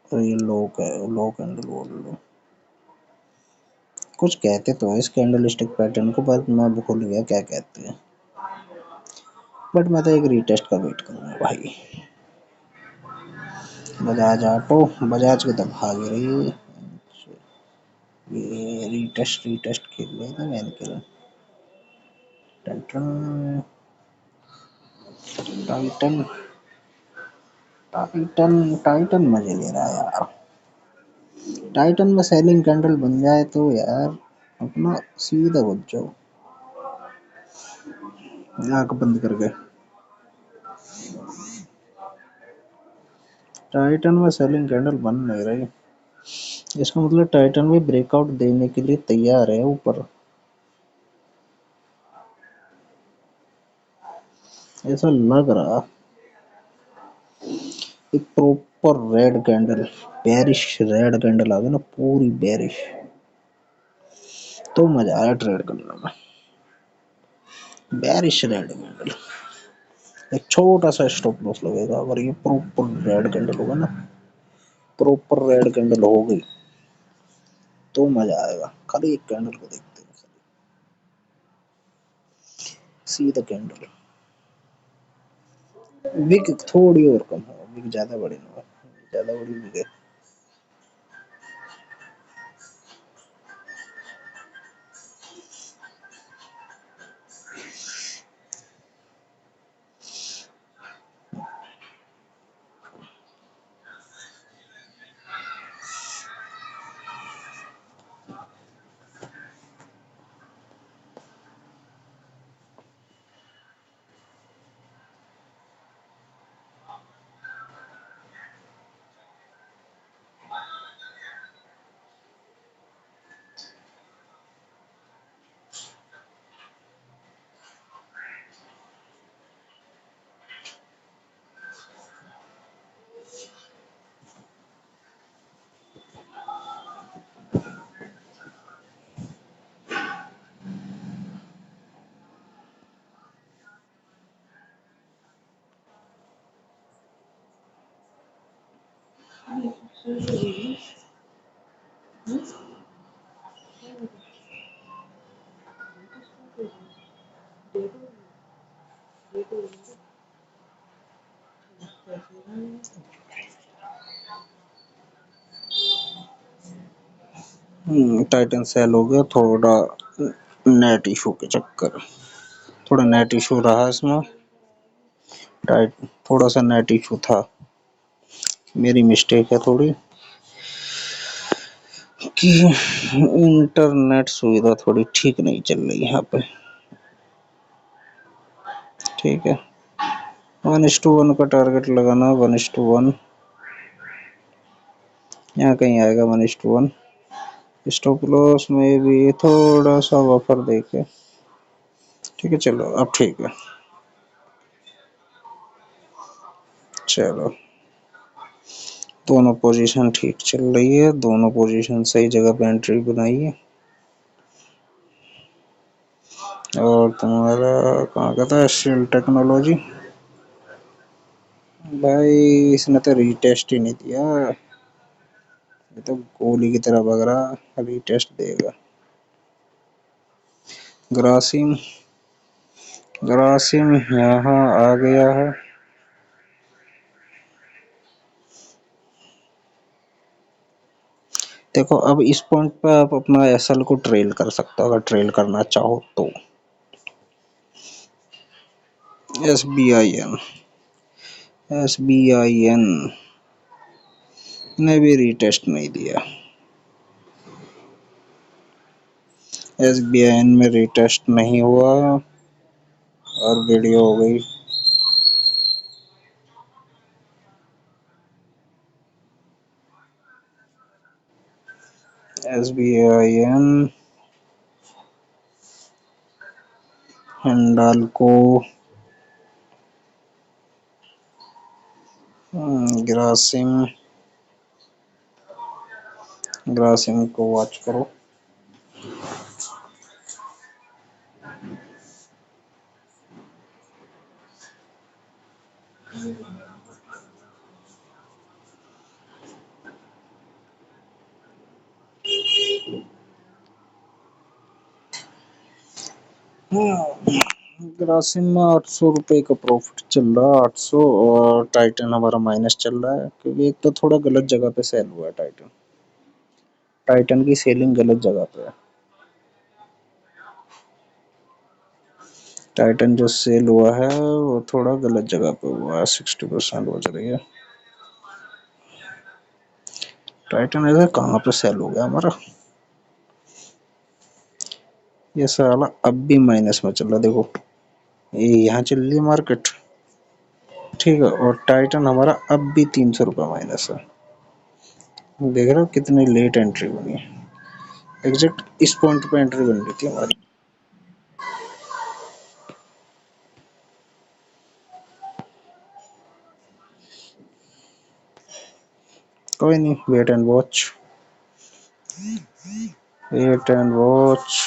और ये लॉक है, लॉक कैंडल वॉल्यूम। कुछ कहते तो है इस कैंडल स्टिक पैटर्न को, बट मैं भूल गया क्या कहते हैं। बट मैं तो एक रीटेस्ट का वेट करूंगा भाई। बजाज ऑटो, बजाज की तो भाग रही है। ये रीटेस्ट रीटेस्ट खेल रहे थे मैंने खेला। टाइटन, टाइटन, टाइटन, टाइटन मजे ले रहा है यार। टाइटन में सेलिंग कैंडल बन जाए तो यार अपना सीधा घुस जाओ, आंख बंद करके। टाइटन में सेलिंग कैंडल बन नहीं रही, इसका मतलब टाइटन भी ब्रेकआउट देने के लिए तैयार है ऊपर, ऐसा लग रहा। एक proper red candle, bearish red candle आ गई ना, पूरी बेरिश, तो मजा आया ट्रेड करने में। बेरिश रेड कैंडल, एक छोटा सा स्टॉप लॉस लगेगा अगर ये प्रॉपर रेड कैंडल होगा ना, प्रॉपर रेड कैंडल हो गई तो मजा आएगा। खाली एक कैंडल को देखते हैं, सीधा कैंडल। विक थोड़ी और कम हो, विक ज्यादा बड़ी ना हो, ज्यादा बड़ी विक है। टाइटन सेल हो गया थोड़ा, नेट इशू के चक्कर, थोड़ा नेट इशू रहा इसमें। टाइट थोड़ा सा नेट इशू था, मेरी मिस्टेक है थोड़ी कि इंटरनेट सुविधा थोड़ी ठीक नहीं चल रही यहाँ पे। ठीक है, 1:1 का टारगेट लगाना, 1:1 यहाँ कहीं आएगा, 1:1। स्टॉप लॉस में भी थोड़ा सा बफर देके, ठीक है। चलो अब ठीक है, चलो दोनों पोजीशन ठीक चल रही है, दोनों पोजीशन सही जगह पे एंट्री बनाई है। और तुम्हारा कहाँ का था, एशियल टेक्नोलॉजी, भाई इसने तो रीटेस्ट ही नहीं दिया, ये तो गोली की तरह भग रहा, रीटेस्ट देगा। ग्रासिम, ग्रासिम यहाँ आ गया है, देखो अब इस पॉइंट पे आप अपना एसएल को ट्रेल कर सकते हो अगर ट्रेल करना चाहो तो। SBIN, SBIN ने भी रीटेस्ट नहीं दिया, SBIN में रीटेस्ट नहीं हुआ और वीडियो हो गई। SBIN हिंडाल्को, ग्रासिम, ग्रासिम को वॉच करो। ग्रासिम में 800 रुपये का प्रॉफिट चल रहा है, 800। और टाइटन हमारा माइनस चल रहा है क्योंकि एक तो थोड़ा गलत जगह पे सेल हुआ है टाइटन। टाइटन की सेलिंग गलत जगह पे है। टाइटन जो सेल हुआ है वो थोड़ा गलत जगह पे हुआ है, 60% हो जा रही है। टाइटन ऐसा कहाँ पे सेल हो गया हमारा? ये साला अब भी माइनस में चल रहा, देखो ये यहाँ चल रही है मार्केट, ठीक है, और टाइटन हमारा अब भी 300 रुपये माइनस है। देख रहे हो कितनी लेट एंट्री बनी है, एग्जैक्ट इस पॉइंट पे एंट्री बन रही थी हमारी। कोई नहीं, wait and watch, wait and watch.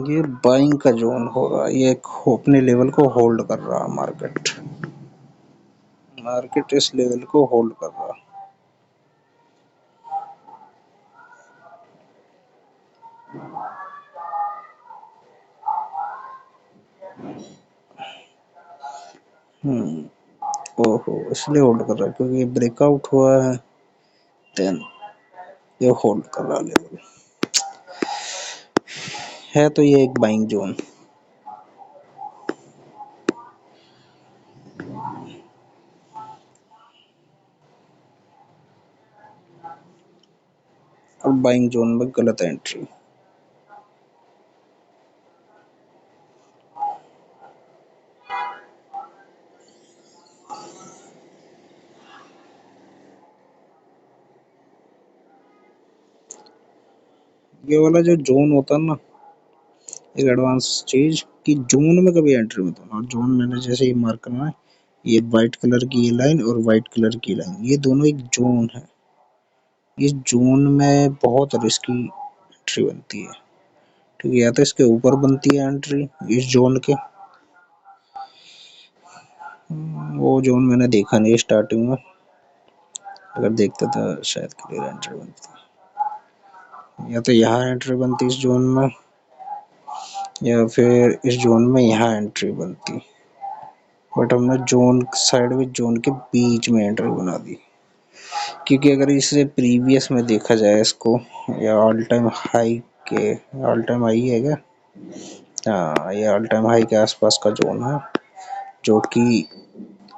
ये बाइंग का जोन होगा, ये अपने लेवल को होल्ड कर रहा है मार्केट। मार्केट इस लेवल को होल्ड कर रहा है। ओहो, इसलिए होल्ड कर रहा है क्योंकि ये ब्रेकआउट हुआ है, देन ये होल्ड कर रहा लेवल है। तो ये एक बाइंग जोन। और बाइंग जोन में गलत एंट्री। ये वाला जो जोन होता है ना, एक एडवांस चीज कि जोन में कभी एंट्री मत होना। जोन मैंने जैसे ही मार्क करना है, ये व्हाइट कलर की ये लाइन और व्हाइट कलर की लाइन, ये दोनों एक जोन है। इस जोन में बहुत रिस्की एंट्री बनती है, ठीक है, या तो इसके ऊपर बनती है एंट्री इस जोन के। वो जोन मैंने देखा नहीं स्टार्टिंग में, अगर देखता था शायद क्लियर एंट्री बनती, या तो यहाँ एंट्री बनती इस जोन में, या फिर इस जोन में यहाँ एंट्री बनती। बट हमने जोन साइड में जोन के बीच में एंट्री बना दी, क्योंकि अगर इसे प्रीवियस में देखा जाए इसको, या ऑल टाइम हाई के, ऑल टाइम हाई है क्या, हाँ ये ऑल टाइम हाई के आसपास का जोन है, जो कि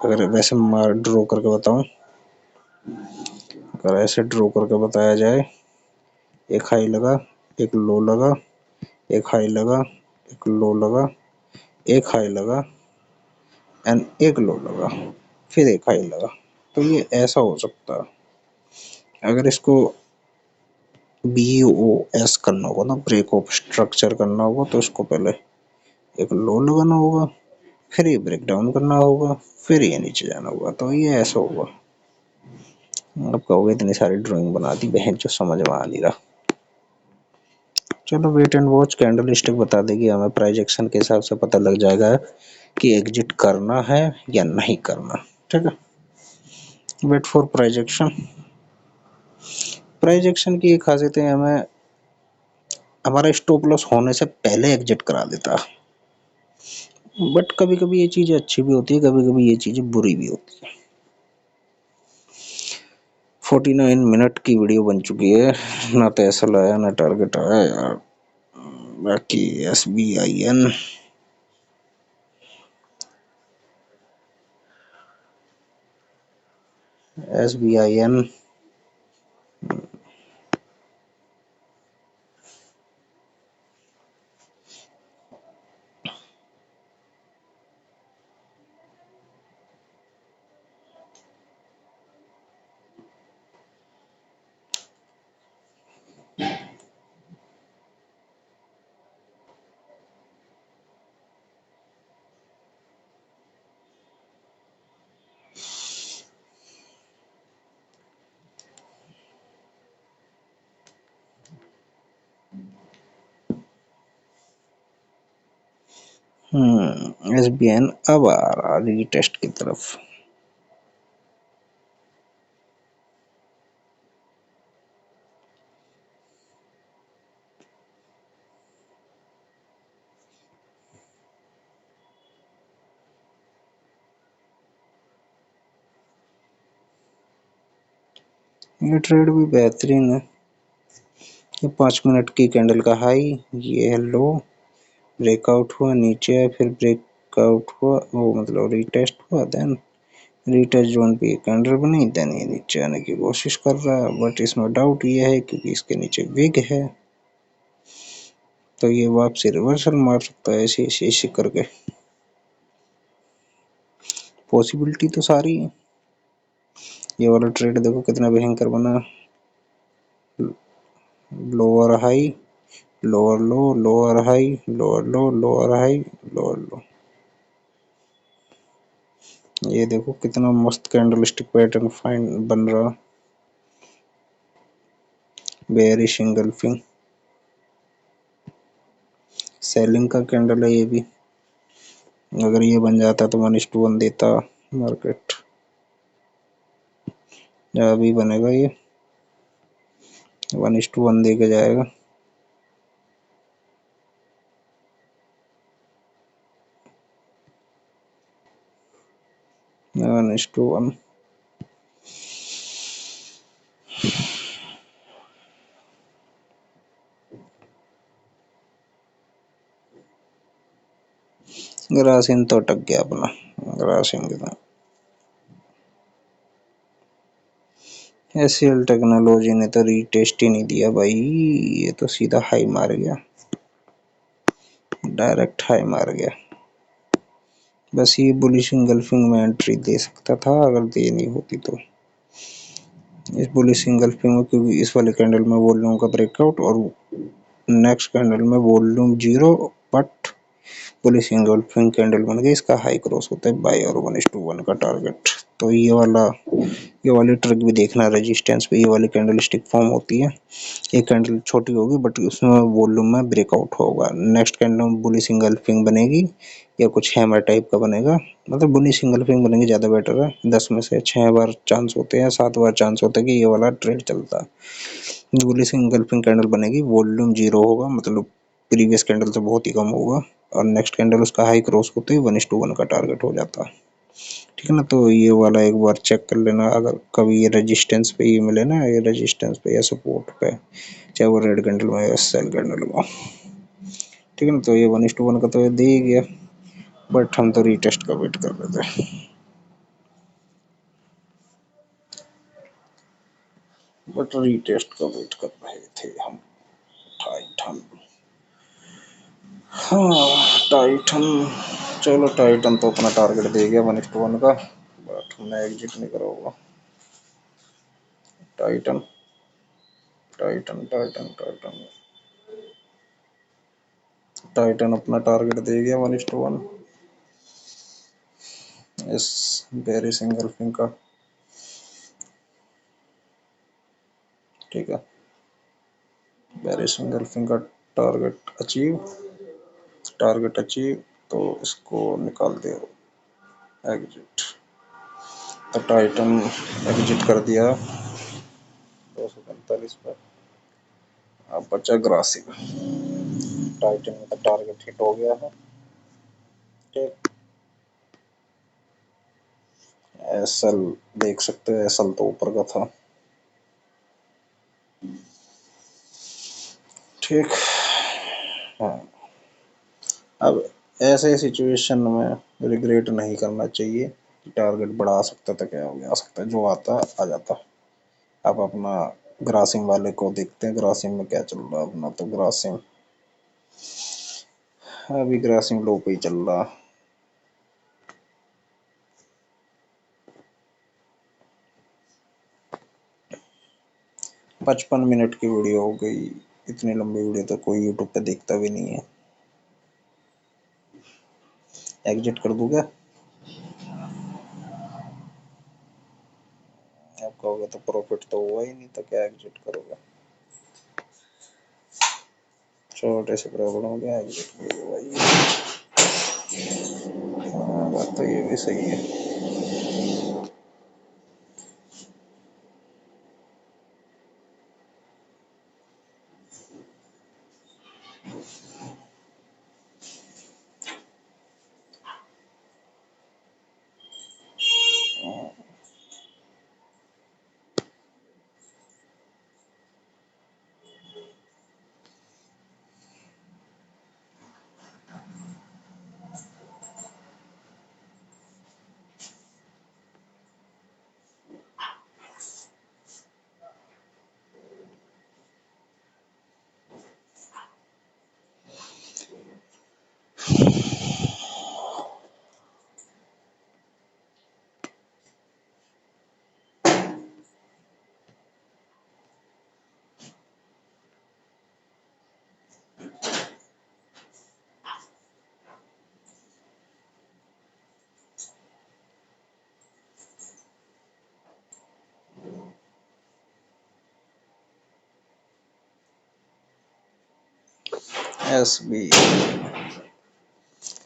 अगर वैसे मार ड्रॉ करके बताऊं, अगर ऐसे ड्रॉ करके बताया जाए, एक हाई लगा, एक लो लगा, एक हाई लगा, एक लो लगा, एक हाई लगा एंड एक लो लगा, फिर एक हाई लगा। तो ये ऐसा हो सकता है। अगर इसको BOS करना होगा ना, ब्रेक ऑफ स्ट्रक्चर करना होगा, तो इसको पहले एक लो लगाना होगा, फिर ये ब्रेक डाउन करना होगा, फिर ये नीचे जाना होगा। तो ये ऐसा होगा। आप कहोगे इतनी सारी ड्राइंग बना दी बहन, जो समझ में आ नहीं रहा। चलो wait and watch, candle stick बता देगी हमें, प्राइस एक्शन के हिसाब से पता लग जाएगा कि एग्जिट करना है या नहीं करना, ठीक है। Wait for price action. Price action की एक खासियत है, हमें हमारा स्टॉप लॉस होने से पहले एग्जिट करा देता है। बट कभी कभी ये चीजें अच्छी भी होती है, कभी कभी ये चीजें बुरी भी होती है। 49 मिनट की वीडियो बन चुकी है, ना तो ऐसा लाया ना टारगेट आया यार। बाकी SBIN SBN अब आ रहा रीटेस्ट की तरफ। ये ट्रेड भी बेहतरीन है। ये 5 मिनट की कैंडल का हाई, ये है लो, ब्रेकआउट हुआ नीचे है, फिर ब्रेकआउट हुआ, वो मतलब रीटेस्ट हुआ, देन रीटेस्ट जोन पे कैंडल बनी, देन ये नीचे आने की कोशिश कर रहा है, बट इसमें डाउट ये है क्योंकि इसके नीचे विग है, तो ये वापसी रिवर्सल मार सकता है ऐसे ऐसे ऐसे करके। पॉसिबिलिटी तो सारी है। ये वाला ट्रेड देखो कितना भयंकर बना, लोअर हाई, लोअर लो, लोअर हाई, लोअर लो, लोअर हाई, लोअर लो। ये देखो कितना मस्त कैंडलस्टिक पैटर्न फाइन बन रहा, बेयरिश इंगल्फिंग सेलिंग का कैंडल है ये भी। अगर ये बन जाता तो 1:1 देता मार्केट, अभी बनेगा ये 1:1 दे के जाएगा। One is to one. Grasim तो अटक गया अपना, ग्रासिम के तो एससीएल टेक्नोलॉजी ने तो रीटेस्ट ही नहीं दिया भाई, ये तो सीधा हाई मार गया, डायरेक्ट हाई मार गया। बस ये बुलिश इंगल्फिंग में एंट्री दे सकता था अगर देनी होती तो, इस बुलिश इंगल्फिंग में, क्योंकि इस वाले कैंडल में वॉल्यूम का ब्रेकआउट और नेक्स्ट कैंडल में volume zero, but police engulfing candle बन गई, इसका हाई क्रॉस होता है बाय और 1:1 का टारगेट। तो ये वाली ट्रिक भी देखना, रेजिस्टेंस पे ये वाली कैंडल स्टिक फॉर्म होती है, ये कैंडल छोटी होगी बट उसमें वॉल्यूम में ब्रेकआउट होगा, नेक्स्ट कैंडल में बुलिश इंगल्फिंग बनेगी या कुछ हैमर टाइप का बनेगा, मतलब बुलिश इंगल्फिंग बनेगी ज़्यादा बेटर है। 10 में से 6 बार चांस होते हैं, 7 बार चांस होता है कि ये वाला ट्रेड चलता है। बुलिश इंगल्फिंग कैंडल बनेगी, वॉल्यूम जीरो होगा, मतलब प्रीवियस कैंडल से बहुत ही कम होगा, और नेक्स्ट कैंडल उसका हाई क्रॉस होते ही 1:1 का टारगेट हो जाता है। ठीक है ना, तो ये वाला एक बार चेक कर लेना, अगर कभी ये रेजिस्टेंस पे ये मिले ना, ये रेजिस्टेंस पे या सपोर्ट पे, चाहे वो रेड कैंडल में या सेल कैंडल में। ठीक है ना, तो ये 1:1 का तो ये दे ही गया, बट हम तो रीटेस्ट का वेट कर रहे थे, बट रीटेस्ट का वेट कर रहे थे हम। टाइटन, हाँ टाइटन, चलो टाइटन तो अपना टारगेट दे गया 1:1 का, बट हमने एग्जिट नहीं करा होगा। Titan, Titan, Titan, Titan, Titan अपना टारगेट दे गया 1:1 इस बेरी सिंगल फिंग का। ठीक है, बेरी सिंगल फिंग का टारगेट अचीव, तो इसको निकाल दे एग्जिट। तो टाइटन एग्जिट कर दिया 245 पर, अब बचा ग्रासिम। टाइटन का टारगेट हिट हो गया है। ठीक, एसएल देख सकते हैं, एसएल तो ऊपर का था। ठीक, हाँ, अब ऐसे सिचुएशन में रिग्रेट नहीं करना चाहिए, टारगेट बढ़ा सकता था, क्या हो गया, आ सकता है, जो आता आ जाता। अब अपना ग्रासिम वाले को देखते हैं, ग्रासिम में क्या चल रहा है अपना। तो ग्रासिम अभी ग्रासिम लो पे ही चल रहा। 55 मिनट की वीडियो हो गई, इतनी लंबी वीडियो तो कोई यूट्यूब पे देखता भी नहीं है। एग्जिट कर दूंगा, आप कहोगे तो प्रॉफिट तो हुआ ही नहीं, तो क्या एग्जिट करोगे, छोटे से प्रॉब्लम हो गया, एग्जिट कर दो भाई। बात तो ये भी सही है।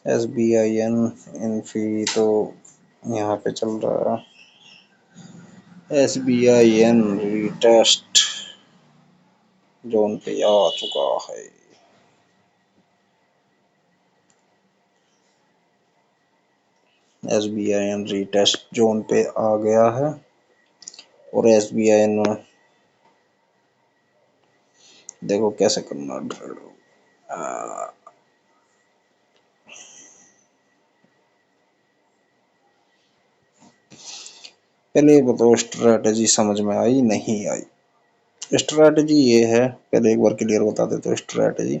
SBIN इन्फी तो यहाँ पे चल रहा है। SBIN रीटेस्ट जोन पे आ चुका है। SBIN रीटेस्ट जोन पे आ गया है और SBIN देखो कैसे करना ट्रेड। पहले बताओ स्ट्रैटेजी समझ में आई नहीं आई। स्ट्रैटेजी ये है, पहले एक बार क्लियर बता देते हो। स्ट्रैटेजी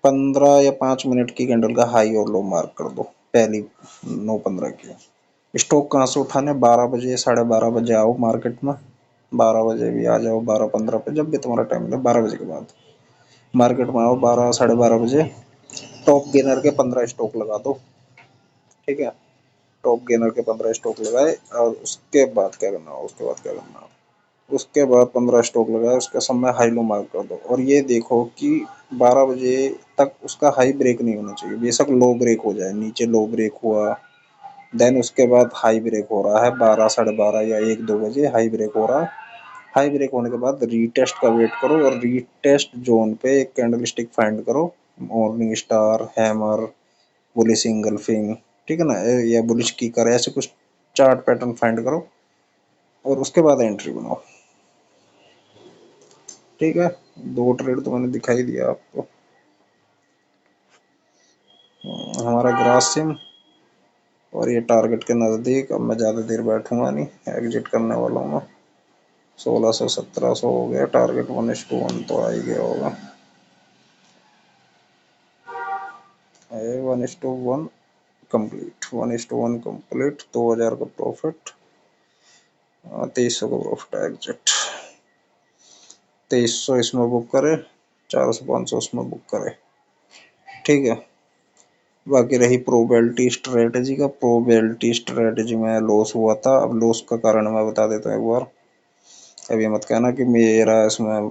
15 या 5 मिनट की कैंडल का हाई और लो मार्क कर दो। पहली 9:15 की स्टॉक कहाँ से उठाने? 12 बजे 12:30 बजे आओ मार्केट में। 12 बजे भी आ जाओ, 12:15 पे, जब भी तुम्हारा टाइम मिले 12 बजे के बाद मार्केट में आओ। 12 12:30 बजे टॉप गेनर के 15 स्टॉक लगा दो। ठीक है, टॉप गेनर के 15 स्टॉक लगाए और उसके बाद क्या करना हो, उसके बाद 15 स्टॉक लगाए, उसके सब में हाई लो मार्क कर दो और ये देखो कि 12 बजे तक उसका हाई ब्रेक नहीं होना चाहिए। बेशक लो ब्रेक हो जाए, नीचे लो ब्रेक हुआ, देन उसके बाद हाई ब्रेक हो रहा है 12 12:30 या 1 2 बजे हाई ब्रेक हो रहा है। हाई ब्रेक होने के बाद रीटेस्ट का वेट करो और रीटेस्ट जोन पे एक कैंडल स्टिक फाइंड करो। Morning star, hammer, bullish engulfing, ठीक है ना, या बुलिश कीकर, ऐसे कुछ चार्ट पैटर्न फाइंड करो और उसके बाद एंट्री बनाओ। ठीक है, 2 ट्रेड तो मैंने दिखाई दिया आपको। हमारा ग्रासिम और ये टारगेट के नज़दीक। अब मैं ज़्यादा देर बैठूंगा नहीं, एग्जिट करने वाला हूँ मैं। 1600 1700 हो गया, टारगेट 1:1 तो आ ही गया होगा। 1:1 कंप्लीट, 1:1 कंप्लीट। 2000 का प्रॉफिट, 2300 का प्रॉफिट। एग्जिट 2300 इसमें बुक करे, 400 500 उसमें बुक करे। ठीक है, बाकी रही प्रोबेबिलिटी स्ट्रेटेजी का। प्रोबेबिलिटी स्ट्रेटेजी में लॉस हुआ था। अब लॉस का कारण मैं बता देता हूँ एक बार। अब ये मत कहना कि मेरा इसमें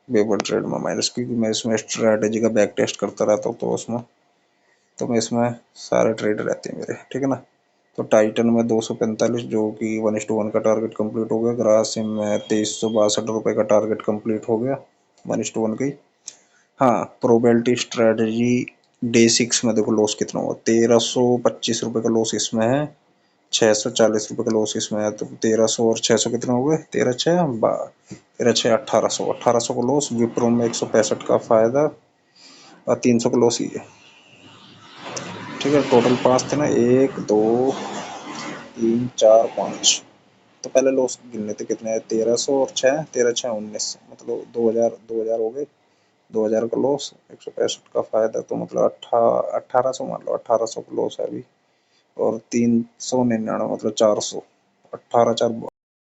पेपर ट्रेड में माइनस, क्योंकि मैं इसमें स्ट्रेटेजी का बैक टेस्ट करता रहता हूँ, तो उसमें तो मैं इसमें सारे ट्रेड रहते हैं मेरे। ठीक है ना, तो टाइटन में 245 जो कि 1:1 का टारगेट कंप्लीट हो गया। ग्रासिम में 2362 रुपये का टारगेट कंप्लीट हो गया 1:1 की। हाँ, प्रोबेबिलिटी स्ट्रेटजी डे 6 में देखो लॉस कितना हुआ। 1325 रुपये का लॉस इसमें है, 640 रुपये का लॉस इसमें है। तो 1300 और 600 कितना हो गए? 13 6 1800 का लॉस। विप्रो में 165 का फायदा और 300 का लॉस ही है। ठीक है, टोटल 5 थे ना, 1 2 3 4 5। तो पहले लॉस गिन लेते कितने हैं। 1300 और 6, 13 6 19, मतलब 2000 हो गए। 2000 का लॉस, 165 का फायदा, तो मतलब 1800 मान लो। 1800 का लॉस है अभी, और 399 मतलब 400। 18 4